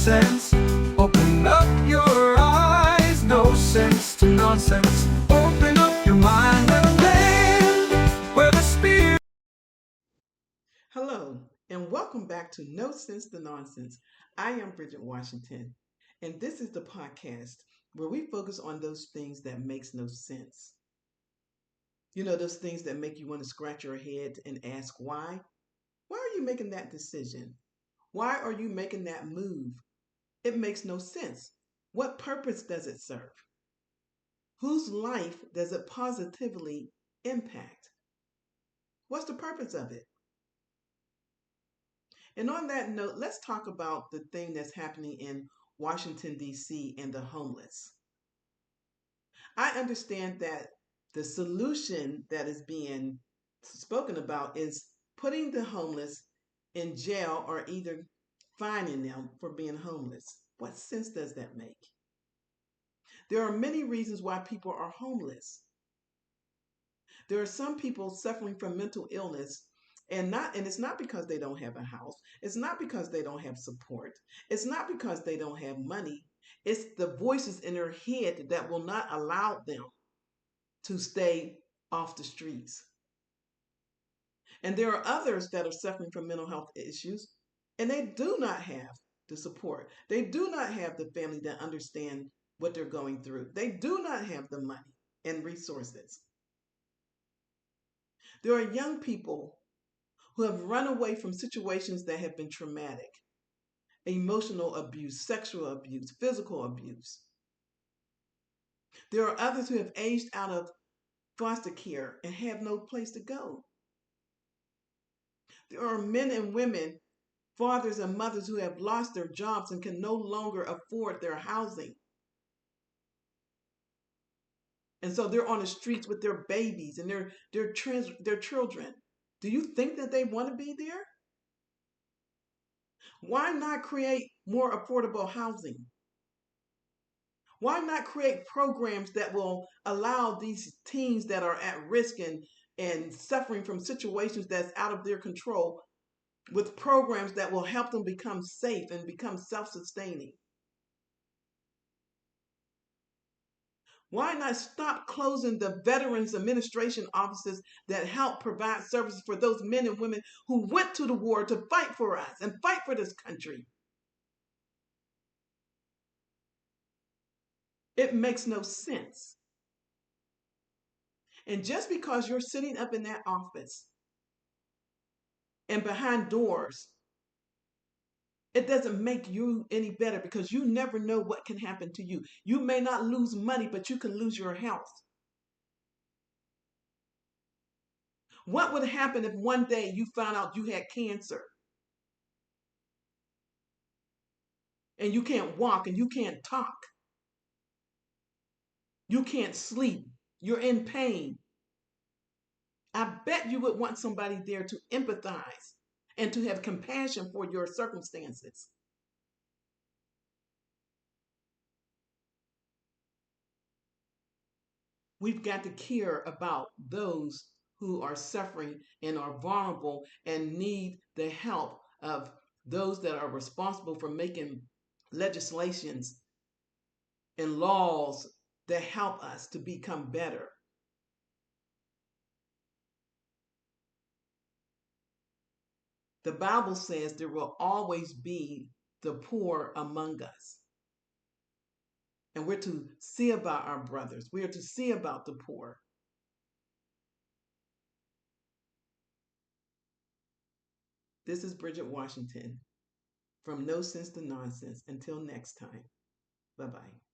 sense. Open up your eyes, no sense to nonsense. Open up your mind and land where the spirit. Hello, and welcome back to No Sense to Nonsense. I am Bridget Washington, and this is the podcast where we focus on those things that makes no sense. You know, those things that make you want to scratch your head and ask why? Why are you making that decision? Why are you making that move? It makes no sense. What purpose does it serve? Whose life does it positively impact? What's the purpose of it? And on that note, let's talk about the thing that's happening in Washington, D.C. and the homeless. I understand that the solution that is being spoken about is putting the homeless in jail or either fining them for being homeless. What sense does that make? There are many reasons why people are homeless. There are some people suffering from mental illness and it's not because they don't have a house. It's not because they don't have support. It's not because they don't have money. It's the voices in their head that will not allow them to stay off the streets. And there are others that are suffering from mental health issues and they do not have the support. They do not have the family that understand what they're going through. They do not have the money and resources. There are young people who have run away from situations that have been traumatic: emotional abuse, sexual abuse, physical abuse. There are others who have aged out of foster care and have no place to go. There are men and women, fathers and mothers who have lost their jobs and can no longer afford their housing. And so they're on the streets with their babies and their children. Do you think that they want to be there? Why not create more affordable housing? Why not create programs that will allow these teens that are at risk and suffering from situations that's out of their control with programs that will help them become safe and become self-sustaining? Why not stop closing the Veterans Administration offices that help provide services for those men and women who went to the war to fight for us and fight for this country? It makes no sense. And just because you're sitting up in that office and behind doors, it doesn't make you any better because you never know what can happen to you. You may not lose money, but you can lose your health. What would happen if one day you found out you had cancer and you can't walk and you can't talk? You can't sleep. You're in pain. I bet you would want somebody there to empathize and to have compassion for your circumstances. We've got to care about those who are suffering and are vulnerable and need the help of those that are responsible for making legislations and laws that help us to become better. The Bible says there will always be the poor among us. And we're to see about our brothers. We are to see about the poor. This is Bridget Washington from No Sense to Nonsense. Until next time, bye bye.